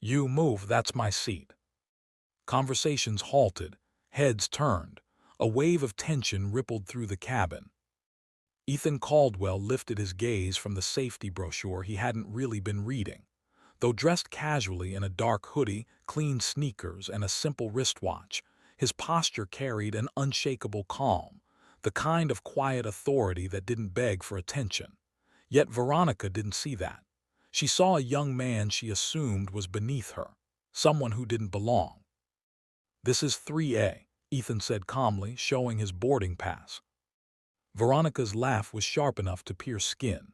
You move, that's my seat. Conversations halted, heads turned. A wave of tension rippled through the cabin. Ethan Caldwell lifted his gaze from the safety brochure he hadn't really been reading. Though dressed casually in a dark hoodie, clean sneakers, and a simple wristwatch, his posture carried an unshakable calm, the kind of quiet authority that didn't beg for attention. Yet Veronica didn't see that. She saw a young man she assumed was beneath her, someone who didn't belong. "This is 3A," Ethan said calmly, showing his boarding pass. Veronica's laugh was sharp enough to pierce skin.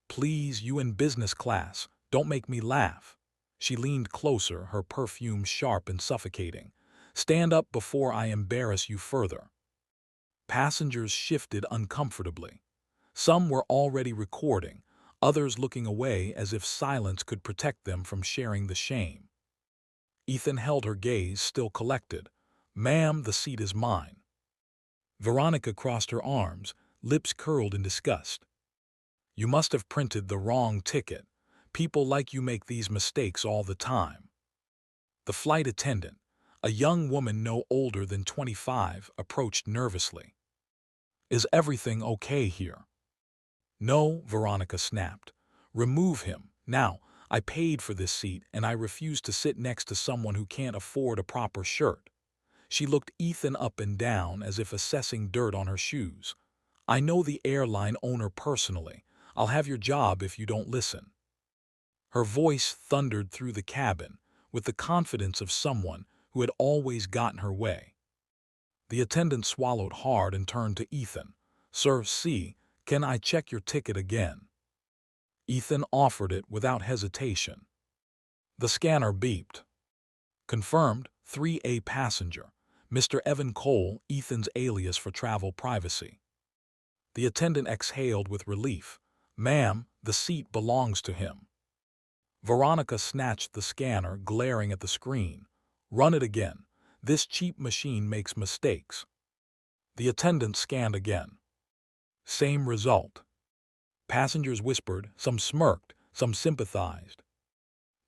"Please, you in business class, don't make me laugh." She leaned closer, her perfume sharp and suffocating. "Stand up before I embarrass you further." Passengers shifted uncomfortably. Some were already recording, others looking away as if silence could protect them from sharing the shame. Ethan held her gaze, still collected. "Ma'am, the seat is mine." Veronica crossed her arms, lips curled in disgust. "You must have printed the wrong ticket. People like you make these mistakes all the time." The flight attendant, a young woman no older than 25, approached nervously. "Is everything okay here?" "No," Veronica snapped. "Remove him, now. I paid for this seat, and I refuse to sit next to someone who can't afford a proper shirt." She looked Ethan up and down as if assessing dirt on her shoes. "I know the airline owner personally. I'll have your job if you don't listen." Her voice thundered through the cabin, with the confidence of someone who had always gotten her way. The attendant swallowed hard and turned to Ethan. "Sir, can I check your ticket again?" Ethan offered it without hesitation. The scanner beeped. "Confirmed, 3A passenger, Mr. Evan Cole, Ethan's alias for travel privacy." The attendant exhaled with relief. "Ma'am, the seat belongs to him." Veronica snatched the scanner, glaring at the screen. "Run it again. This cheap machine makes mistakes." The attendant scanned again. Same result. Passengers whispered, some smirked, some sympathized.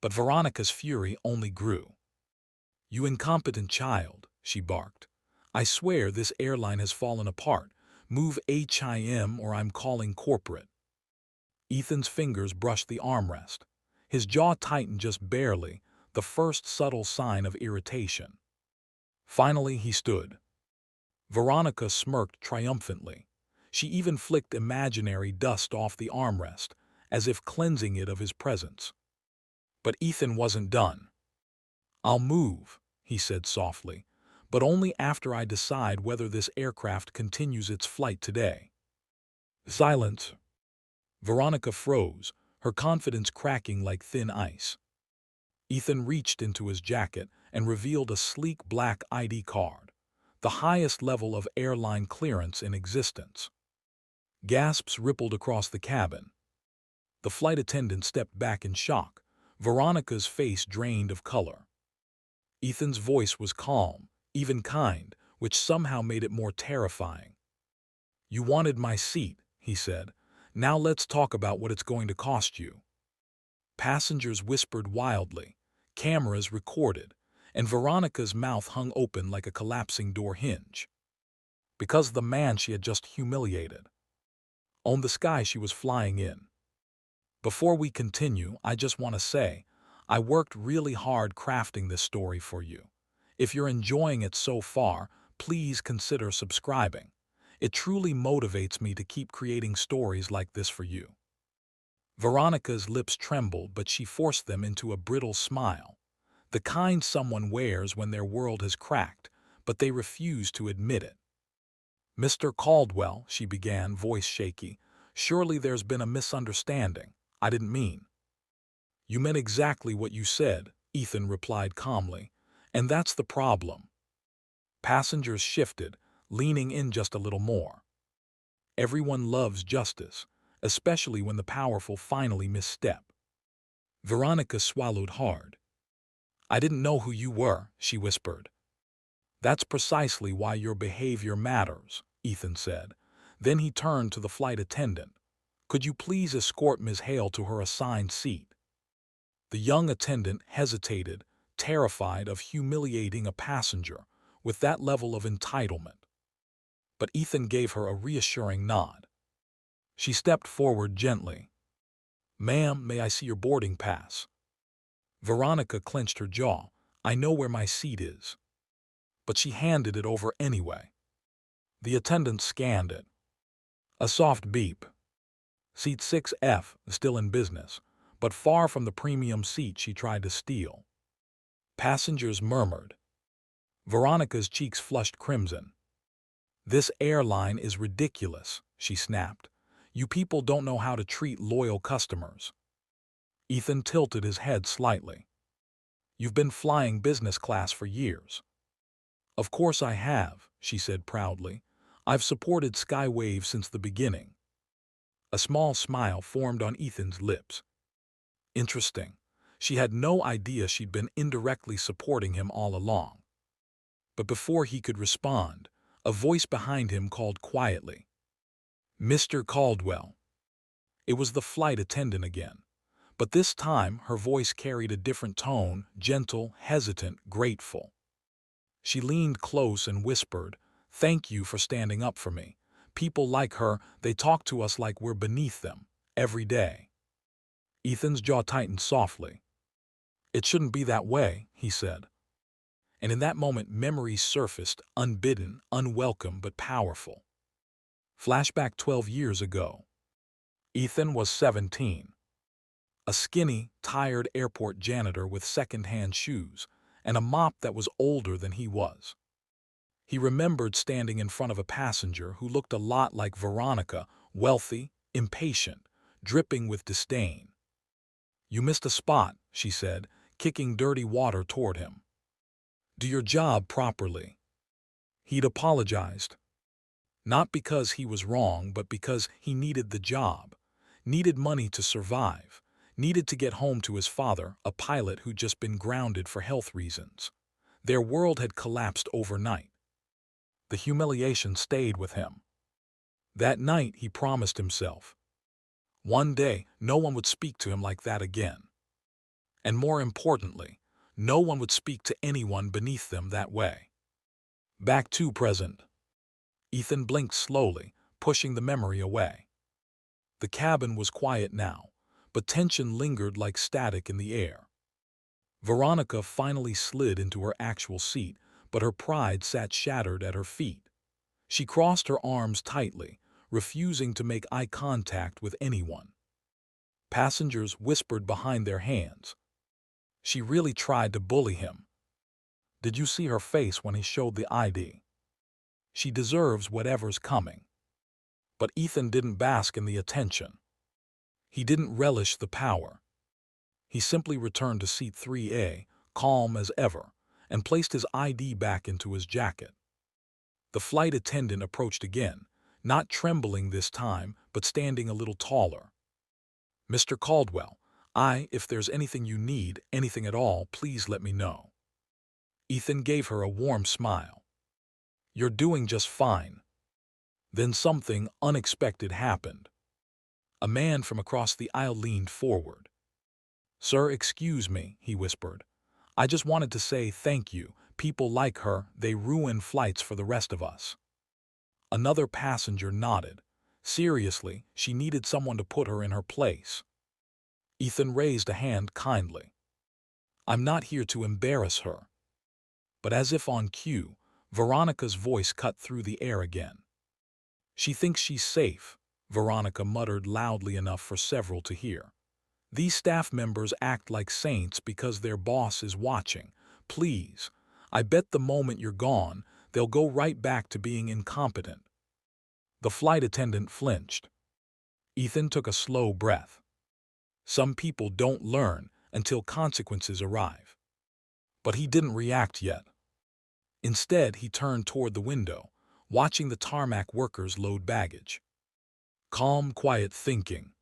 But Veronica's fury only grew. "You incompetent child," she barked. "I swear this airline has fallen apart. Move HIM or I'm calling corporate." Ethan's fingers brushed the armrest. His jaw tightened just barely, the first subtle sign of irritation. Finally he stood. Veronica smirked triumphantly. She even flicked imaginary dust off the armrest, as if cleansing it of his presence. But Ethan wasn't done. "I'll move," he said softly, "but only after I decide whether this aircraft continues its flight today." Silence. Veronica froze, her confidence cracking like thin ice. Ethan reached into his jacket and revealed a sleek black ID card, the highest level of airline clearance in existence. Gasps rippled across the cabin. The flight attendant stepped back in shock, Veronica's face drained of color. Ethan's voice was calm, even kind, which somehow made it more terrifying. "You wanted my seat," he said. "Now let's talk about what it's going to cost you." Passengers whispered wildly, cameras recorded, and Veronica's mouth hung open like a collapsing door hinge. Because the man she had just humiliated owned the sky she was flying in. "Before we continue, I just want to say, I worked really hard crafting this story for you. If you're enjoying it so far, please consider subscribing. It truly motivates me to keep creating stories like this for you." Veronica's lips trembled, but she forced them into a brittle smile, the kind someone wears when their world has cracked, but they refuse to admit it. "Mr. Caldwell," she began, voice shaky, "surely there's been a misunderstanding. I didn't mean." "You meant exactly what you said," Ethan replied calmly, "and that's the problem." Passengers shifted, leaning in just a little more. Everyone loves justice, especially when the powerful finally misstep. Veronica swallowed hard. "I didn't know who you were," she whispered. "That's precisely why your behavior matters," Ethan said. Then he turned to the flight attendant. "Could you please escort Ms. Hale to her assigned seat?" The young attendant hesitated, terrified of humiliating a passenger with that level of entitlement. But Ethan gave her a reassuring nod. She stepped forward gently. "Ma'am, may I see your boarding pass?" Veronica clenched her jaw. "I know where my seat is." But she handed it over anyway. The attendant scanned it. A soft beep. Seat 6F, still in business, but far from the premium seat she tried to steal. Passengers murmured. Veronica's cheeks flushed crimson. "This airline is ridiculous," she snapped. "You people don't know how to treat loyal customers." Ethan tilted his head slightly. "You've been flying business class for years." "Of course I have," she said proudly. "I've supported Skywave since the beginning." A small smile formed on Ethan's lips. Interesting. She had no idea she'd been indirectly supporting him all along. But before he could respond, a voice behind him called quietly, "Mr. Caldwell." It was the flight attendant again, but this time her voice carried a different tone, gentle, hesitant, grateful. She leaned close and whispered, "Thank you for standing up for me. People like her, they talk to us like we're beneath them, every day." Ethan's jaw tightened softly. "It shouldn't be that way," he said. And in that moment memories surfaced, unbidden, unwelcome, but powerful. Flashback 12 years ago. Ethan was 17. A skinny, tired airport janitor with second-hand shoes and a mop that was older than he was. He remembered standing in front of a passenger who looked a lot like Veronica, wealthy, impatient, dripping with disdain. "You missed a spot," she said, kicking dirty water toward him. "Do your job properly." He'd apologized. Not because he was wrong, but because he needed the job, needed money to survive, needed to get home to his father, a pilot who'd just been grounded for health reasons. Their world had collapsed overnight. The humiliation stayed with him. That night he promised himself, one day no one would speak to him like that again. And more importantly, no one would speak to anyone beneath them that way. Back to present. Ethan blinked slowly, pushing the memory away. The cabin was quiet now, but tension lingered like static in the air. Veronica finally slid into her actual seat, but her pride sat shattered at her feet. She crossed her arms tightly, refusing to make eye contact with anyone. Passengers whispered behind their hands. She really tried to bully him. Did you see her face when he showed the ID? She deserves whatever's coming. But Ethan didn't bask in the attention. He didn't relish the power. He simply returned to seat 3A, calm as ever, and placed his ID back into his jacket. The flight attendant approached again, not trembling this time, but standing a little taller. "Mr. Caldwell, if there's anything you need, anything at all, please let me know." Ethan gave her a warm smile. "You're doing just fine." Then something unexpected happened. A man from across the aisle leaned forward. "Sir, excuse me," he whispered. "I just wanted to say thank you. People like her, they ruin flights for the rest of us." Another passenger nodded. Seriously, she needed someone to put her in her place. Ethan raised a hand kindly. "I'm not here to embarrass her." But as if on cue, Veronica's voice cut through the air again. "She thinks she's safe," Veronica muttered loudly enough for several to hear. "These staff members act like saints because their boss is watching. Please, I bet the moment you're gone, they'll go right back to being incompetent." The flight attendant flinched. Ethan took a slow breath. Some people don't learn until consequences arrive. But he didn't react yet. Instead, he turned toward the window, watching the tarmac workers load baggage. Calm, quiet thinking.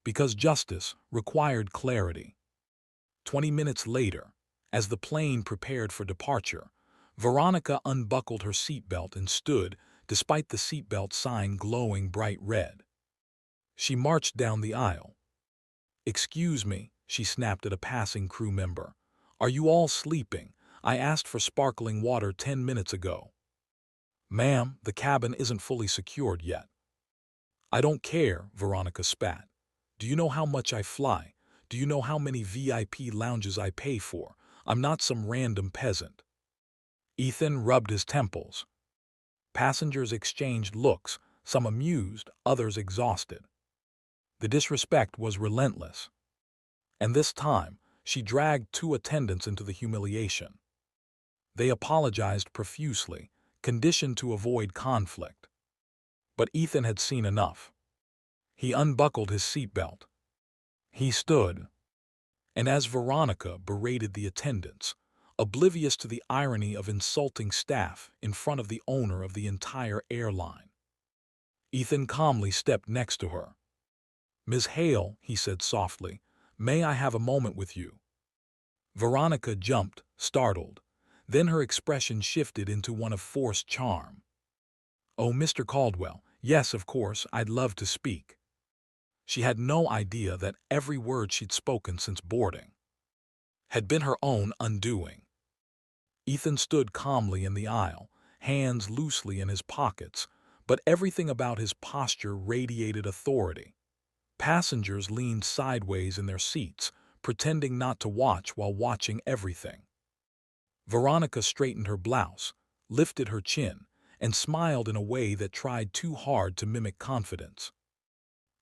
Because justice required clarity. 20 minutes later, as the plane prepared for departure, Veronica unbuckled her seatbelt and stood, despite the seatbelt sign glowing bright red. She marched down the aisle. "Excuse me," she snapped at a passing crew member. "Are you all sleeping? I asked for sparkling water 10 minutes ago." "Ma'am, the cabin isn't fully secured yet." "I don't care," Veronica spat. "Do you know how much I fly? Do you know how many VIP lounges I pay for? I'm not some random peasant." Ethan rubbed his temples. Passengers exchanged looks, some amused, others exhausted. The disrespect was relentless. And this time, she dragged 2 attendants into the humiliation. They apologized profusely, conditioned to avoid conflict. But Ethan had seen enough. He unbuckled his seatbelt. He stood, and as Veronica berated the attendants, oblivious to the irony of insulting staff in front of the owner of the entire airline, Ethan calmly stepped next to her. "Ms. Hale," he said softly, "may I have a moment with you?" Veronica jumped, startled. Then her expression shifted into one of forced charm. "Oh, Mr. Caldwell, yes, of course, I'd love to speak." She had no idea that every word she'd spoken since boarding had been her own undoing. Ethan stood calmly in the aisle, hands loosely in his pockets, but everything about his posture radiated authority. Passengers leaned sideways in their seats, pretending not to watch while watching everything. Veronica straightened her blouse, lifted her chin, and smiled in a way that tried too hard to mimic confidence.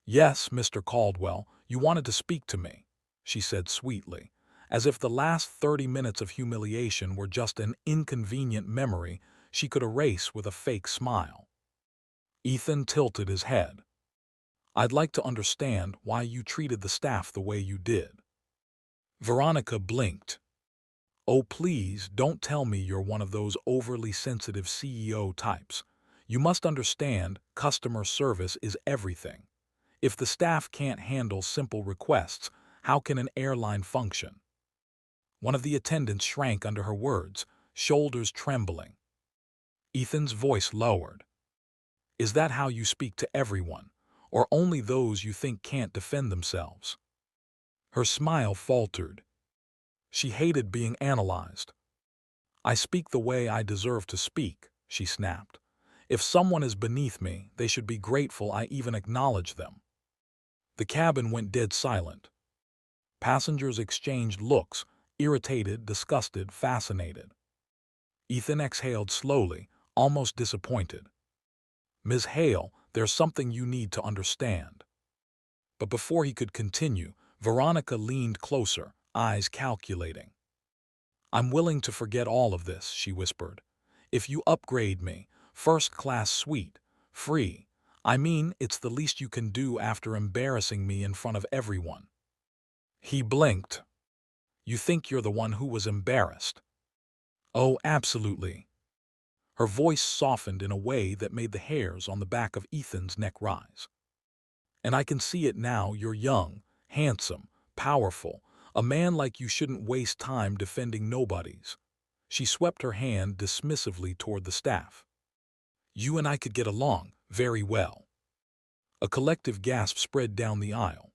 "Yes, Mr. Caldwell, you wanted to speak to me," she said sweetly, as if the last 30 minutes of humiliation were just an inconvenient memory she could erase with a fake smile. Ethan tilted his head. "I'd like to understand why you treated the staff the way you did." Veronica blinked. "Oh, please, don't tell me you're one of those overly sensitive CEO types. You must understand, customer service is everything. If the staff can't handle simple requests, how can an airline function?" One of the attendants shrank under her words, shoulders trembling. Ethan's voice lowered. "Is that how you speak to everyone, or only those you think can't defend themselves?" Her smile faltered. She hated being analyzed. "I speak the way I deserve to speak," she snapped. "If someone is beneath me, they should be grateful I even acknowledge them." The cabin went dead silent. Passengers exchanged looks, irritated, disgusted, fascinated. Ethan exhaled slowly, almost disappointed. "Ms. Hale, there's something you need to understand." But before he could continue, Veronica leaned closer, eyes calculating. "I'm willing to forget all of this," she whispered. "If you upgrade me, first-class suite, free. I mean, it's the least you can do after embarrassing me in front of everyone." He blinked. "You think you're the one who was embarrassed?" "Oh, absolutely." Her voice softened in a way that made the hairs on the back of Ethan's neck rise. "And I can see it now. You're young, handsome, powerful. A man like you shouldn't waste time defending nobodies." She swept her hand dismissively toward the staff. "You and I could get along very well." A collective gasp spread down the aisle.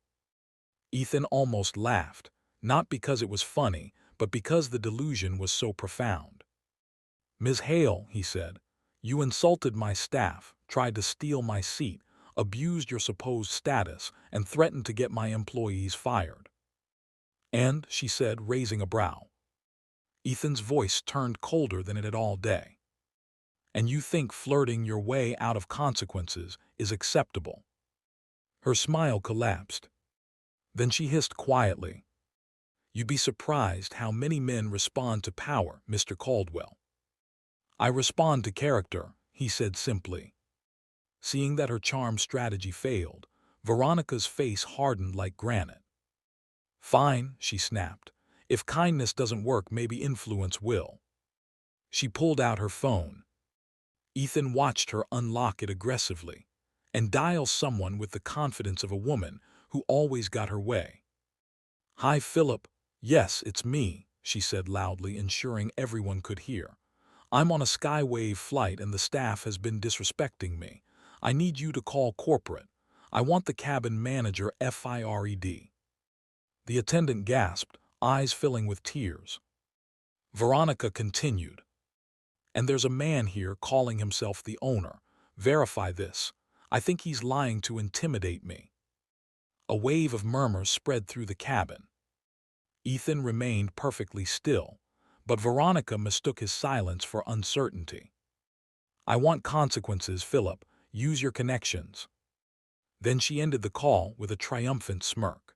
Ethan almost laughed, not because it was funny, but because the delusion was so profound. "Ms. Hale," he said, "you insulted my staff, tried to steal my seat, abused your supposed status, and threatened to get my employees fired." "And," she said, raising a brow. Ethan's voice turned colder than it had all day. "And you think flirting your way out of consequences is acceptable?" Her smile collapsed. Then she hissed quietly, "You'd be surprised how many men respond to power, Mr. Caldwell." "I respond to character," he said simply. Seeing that her charm strategy failed, Veronica's face hardened like granite. "Fine," she snapped. "If kindness doesn't work, maybe influence will." She pulled out her phone. Ethan watched her unlock it aggressively and dial someone with the confidence of a woman who always got her way. "Hi, Philip. Yes, it's me," she said loudly, ensuring everyone could hear. "I'm on a Skywave flight and the staff has been disrespecting me. I need you to call corporate. I want the cabin manager fired." The attendant gasped, eyes filling with tears. Veronica continued. And there's a man here calling himself the owner. Verify this. I think he's lying to intimidate me. A wave of murmurs spread through the cabin. Ethan remained perfectly still, but Veronica mistook his silence for uncertainty. I want consequences, Philip. Use your connections. Then she ended the call with a triumphant smirk.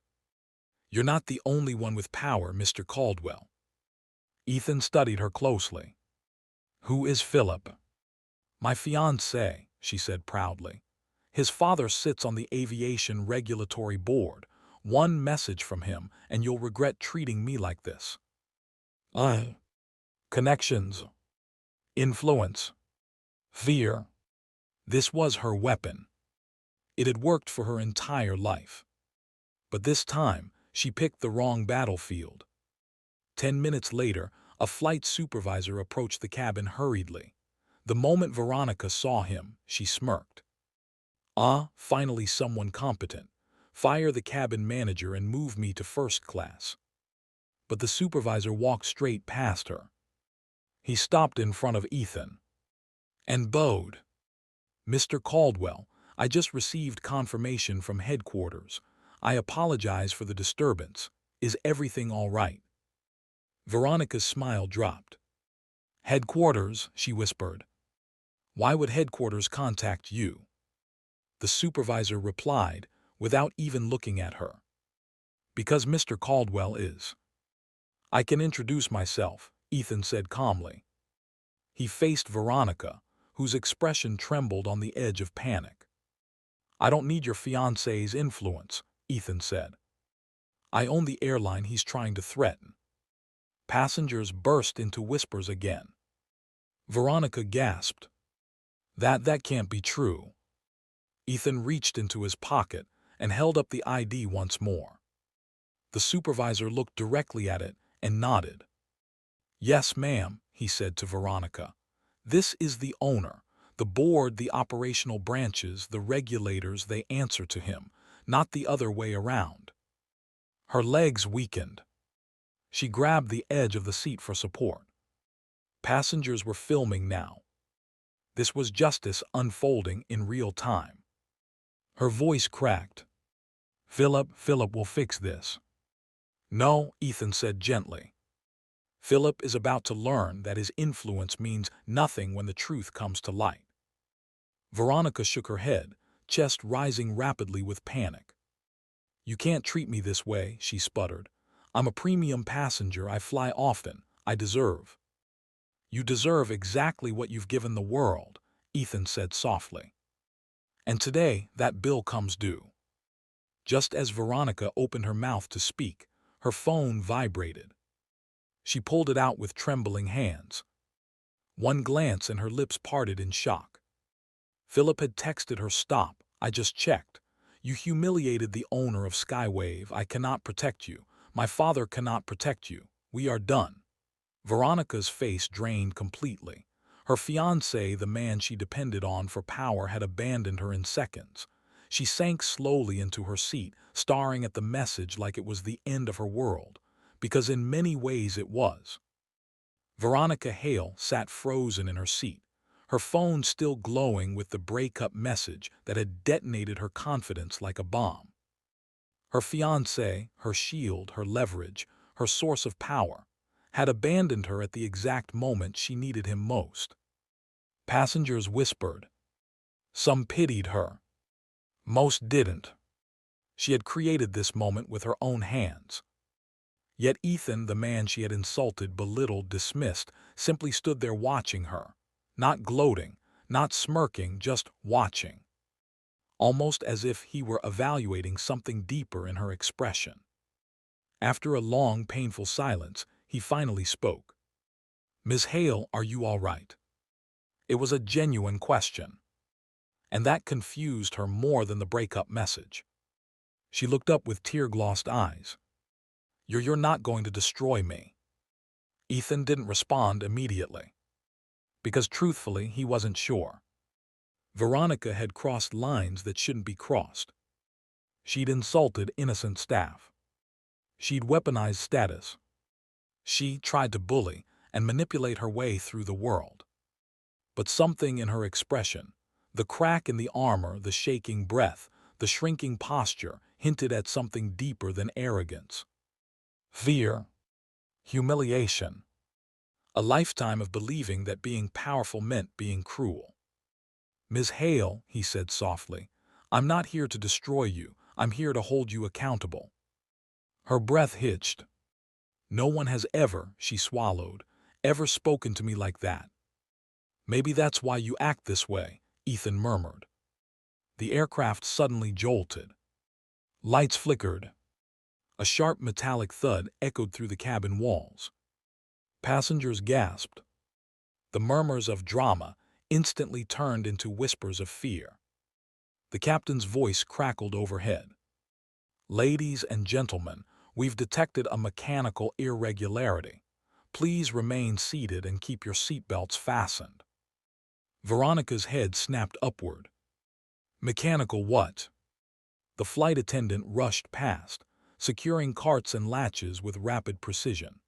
You're not the only one with power, Mr. Caldwell. Ethan studied her closely. Who is Philip? My fiancé, she said proudly. His father sits on the Aviation Regulatory Board. One message from him, and you'll regret treating me like this. Connections. Influence. Fear. This was her weapon. It had worked for her entire life. But this time, she picked the wrong battlefield. 10 minutes later, a flight supervisor approached the cabin hurriedly. The moment Veronica saw him, she smirked. Ah, finally someone competent. Fire the cabin manager and move me to first class. But the supervisor walked straight past her. He stopped in front of Ethan and bowed. Mr. Caldwell, I just received confirmation from headquarters. I apologize for the disturbance. Is everything all right? Veronica's smile dropped. Headquarters, she whispered. Why would headquarters contact you? The supervisor replied, without even looking at her. Because Mr. Caldwell is. I can introduce myself, Ethan said calmly. He faced Veronica, whose expression trembled on the edge of panic. I don't need your fiancé's influence, Ethan said. I own the airline he's trying to threaten. Passengers burst into whispers again. Veronica gasped. That can't be true. Ethan reached into his pocket and held up the ID once more. The supervisor looked directly at it and nodded. Yes, ma'am, he said to Veronica. This is the owner. The board, the operational branches, the regulators, they answer to him, not the other way around. Her legs weakened. She grabbed the edge of the seat for support. Passengers were filming now. This was justice unfolding in real time. Her voice cracked. Philip will fix this. No, Ethan said gently. Philip is about to learn that his influence means nothing when the truth comes to light. Veronica shook her head, chest rising rapidly with panic. You can't treat me this way, she sputtered. I'm a premium passenger, I fly often, I deserve. You deserve exactly what you've given the world, Ethan said softly. And today, that bill comes due. Just as Veronica opened her mouth to speak, her phone vibrated. She pulled it out with trembling hands. One glance and her lips parted in shock. Philip had texted her, stop, I just checked. You humiliated the owner of Skywave. I cannot protect you. My father cannot protect you. We are done. Veronica's face drained completely. Her fiancé, the man she depended on for power, had abandoned her in seconds. She sank slowly into her seat, staring at the message like it was the end of her world, because in many ways it was. Veronica Hale sat frozen in her seat, her phone still glowing with the breakup message that had detonated her confidence like a bomb. Her fiancé, her shield, her leverage, her source of power, had abandoned her at the exact moment she needed him most. Passengers whispered. Some pitied her. Most didn't. She had created this moment with her own hands. Yet Ethan, the man she had insulted, belittled, dismissed, simply stood there watching her. Not gloating, not smirking, just watching. Almost as if he were evaluating something deeper in her expression. After a long, painful silence, he finally spoke. Ms. Hale, are you all right? It was a genuine question. And that confused her more than the breakup message. She looked up with tear-glossed eyes. You're not going to destroy me. Ethan didn't respond immediately. Because truthfully, he wasn't sure. Veronica had crossed lines that shouldn't be crossed. She'd insulted innocent staff. She'd weaponized status. She tried to bully and manipulate her way through the world. But something in her expression, the crack in the armor, the shaking breath, the shrinking posture, hinted at something deeper than arrogance. Fear, humiliation, a lifetime of believing that being powerful meant being cruel. "Ms. Hale," he said softly, "I'm not here to destroy you. I'm here to hold you accountable." Her breath hitched. "No one has ever," she swallowed, "ever spoken to me like that." "Maybe that's why you act this way," Ethan murmured. The aircraft suddenly jolted. Lights flickered. A sharp metallic thud echoed through the cabin walls. Passengers gasped. The murmurs of drama instantly turned into whispers of fear. The captain's voice crackled overhead. "Ladies and gentlemen, we've detected a mechanical irregularity. Please remain seated and keep your seatbelts fastened." Veronica's head snapped upward. "Mechanical what?" The flight attendant rushed past, securing carts and latches with rapid precision.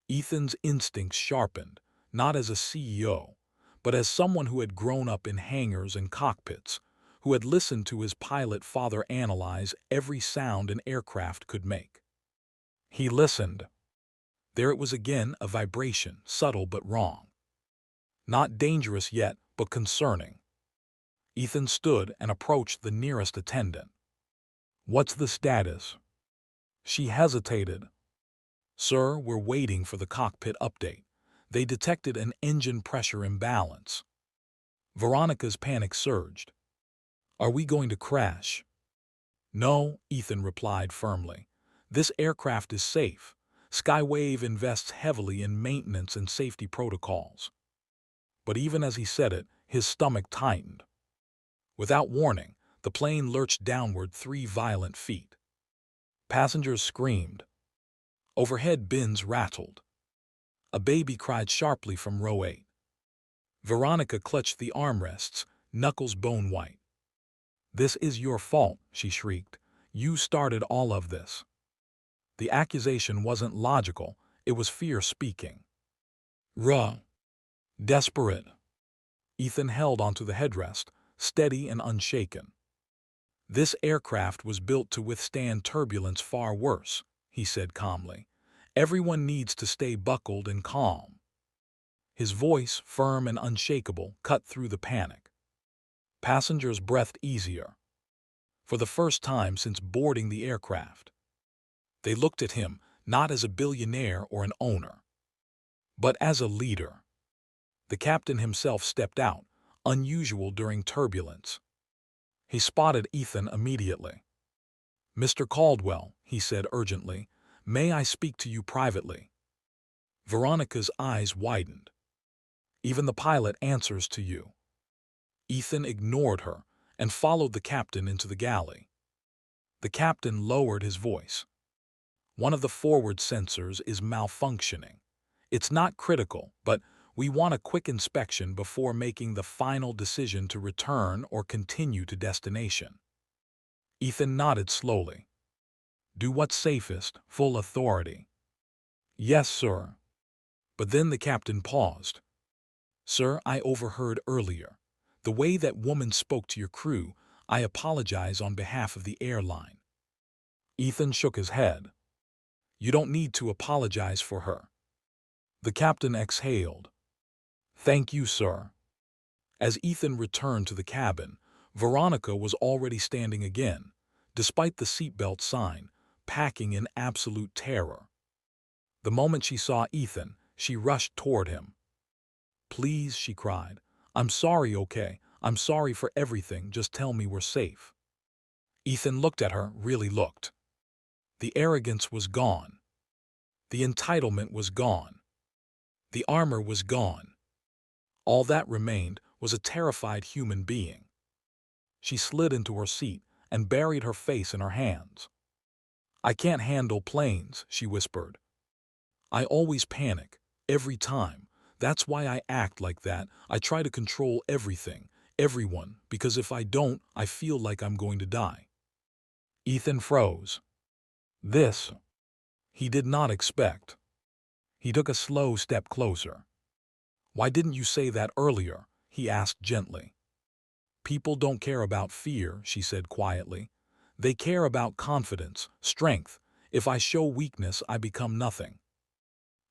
Ethan's instincts sharpened, not as a CEO, but as someone who had grown up in hangars and cockpits, who had listened to his pilot father analyze every sound an aircraft could make. He listened. There it was again, a vibration, subtle but wrong. Not dangerous yet, but concerning. Ethan stood and approached the nearest attendant. "What's the status?" She hesitated. "Sir, we're waiting for the cockpit update. They detected an engine pressure imbalance." Veronica's panic surged. "Are we going to crash?" "No," Ethan replied firmly. "This aircraft is safe. Skywave invests heavily in maintenance and safety protocols." But even as he said it, his stomach tightened. Without warning, the plane lurched downward 3 violent feet. Passengers screamed. Overhead bins rattled. A baby cried sharply from row 8. Veronica clutched the armrests, knuckles bone white. "This is your fault," she shrieked. "You started all of this." The accusation wasn't logical, it was fear speaking. Ruh. Desperate. Ethan held onto the headrest, steady and unshaken. "This aircraft was built to withstand turbulence far worse," he said calmly. "Everyone needs to stay buckled and calm." His voice, firm and unshakable, cut through the panic. Passengers breathed easier. For the first time since boarding the aircraft. They looked at him, not as a billionaire or an owner, but as a leader. The captain himself stepped out, unusual during turbulence. He spotted Ethan immediately. "Mr. Caldwell," he said urgently, "may I speak to you privately?" Veronica's eyes widened. "Even the pilot answers to you." Ethan ignored her and followed the captain into the galley. The captain lowered his voice. "One of the forward sensors is malfunctioning. It's not critical, but we want a quick inspection before making the final decision to return or continue to destination." Ethan nodded slowly. "Do what's safest, full authority." "Yes, sir." But then the captain paused. "Sir, I overheard earlier. The way that woman spoke to your crew, I apologize on behalf of the airline." Ethan shook his head. "You don't need to apologize for her." The captain exhaled. "Thank you, sir." As Ethan returned to the cabin, Veronica was already standing again, despite the seatbelt sign, packing in absolute terror. The moment she saw Ethan, she rushed toward him. "Please," she cried. "I'm sorry, okay? I'm sorry for everything, just tell me we're safe." Ethan looked at her, really looked. The arrogance was gone. The entitlement was gone. The armor was gone. All that remained was a terrified human being. She slid into her seat and buried her face in her hands. "I can't handle planes," she whispered. "I always panic, every time. That's why I act like that. I try to control everything, everyone, because if I don't, I feel like I'm going to die." Ethan froze. This He did not expect. He took a slow step closer. "Why didn't you say that earlier?" he asked gently. "People don't care about fear," she said quietly. "They care about confidence, strength. If I show weakness, I become nothing."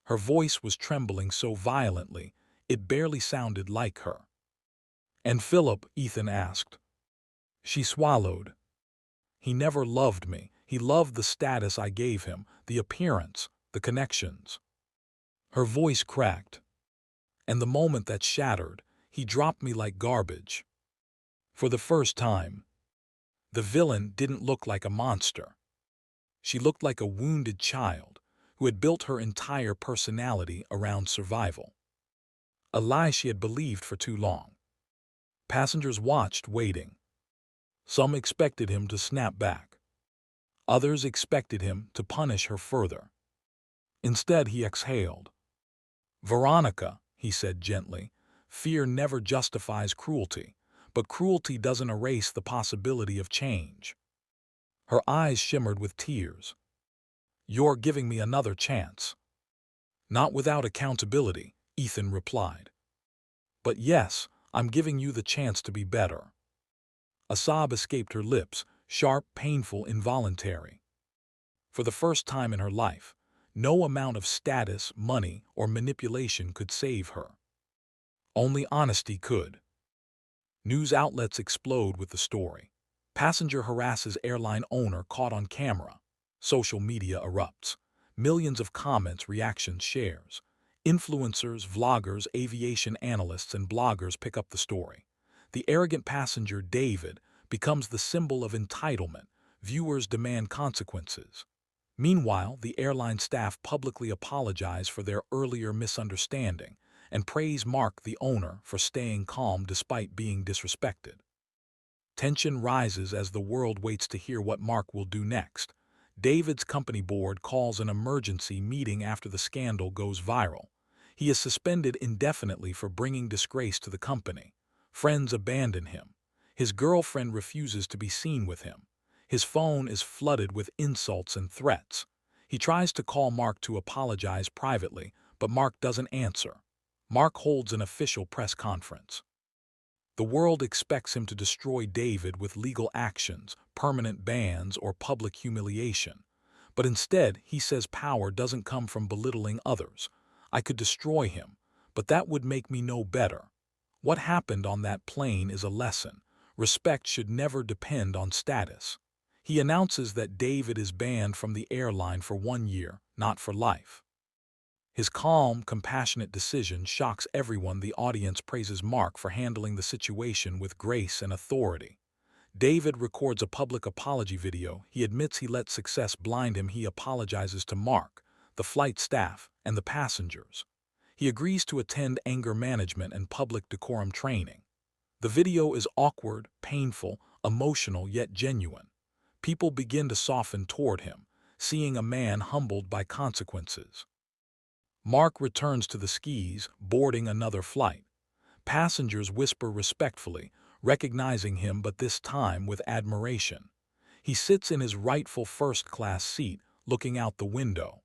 Her voice was trembling so violently, it barely sounded like her. "And Philip?" Ethan asked. She swallowed. "He never loved me. He loved the status I gave him, the appearance, the connections." Her voice cracked. "And the moment that shattered, he dropped me like garbage." For the first time, the villain didn't look like a monster. She looked like a wounded child who had built her entire personality around survival. A lie she had believed for too long. Passengers watched, waiting. Some expected him to snap back. Others expected him to punish her further. Instead, he exhaled. "Veronica," he said gently, "fear never justifies cruelty, but cruelty doesn't erase the possibility of change." Her eyes shimmered with tears. "You're giving me another chance." "Not without accountability," Ethan replied. "But yes, I'm giving you the chance to be better." A sob escaped her lips, sharp, painful, involuntary. For the first time in her life, no amount of status, money, or manipulation could save her. Only honesty could. News outlets explode with the story. Passenger harasses airline owner caught on camera. Social media erupts. Millions of comments, reactions, shares. Influencers, vloggers, aviation analysts, and bloggers pick up the story. The arrogant passenger, David, becomes the symbol of entitlement. Viewers demand consequences. Meanwhile, the airline staff publicly apologize for their earlier misunderstanding and praise Mark, the owner, for staying calm despite being disrespected. Tension rises as the world waits to hear what Mark will do next. David's company board calls an emergency meeting after the scandal goes viral. He is suspended indefinitely for bringing disgrace to the company. Friends abandon him. His girlfriend refuses to be seen with him. His phone is flooded with insults and threats. He tries to call Mark to apologize privately, but Mark doesn't answer. Mark holds an official press conference. The world expects him to destroy David with legal actions, permanent bans, or public humiliation. But instead, he says power doesn't come from belittling others. "I could destroy him, but that would make me no better." What happened on that plane is a lesson. Respect should never depend on status. He announces that David is banned from the airline for 1 year, not for life. His calm, compassionate decision shocks everyone. The audience praises Mark for handling the situation with grace and authority. David records a public apology video. He admits he let success blind him. He apologizes to Mark, the flight staff, and the passengers. He agrees to attend anger management and public decorum training. The video is awkward, painful, emotional, yet genuine. People begin to soften toward him, seeing a man humbled by consequences. Mark returns to the skis, boarding another flight. Passengers whisper respectfully, recognizing him, but this time with admiration. He sits in his rightful first-class seat, looking out the window.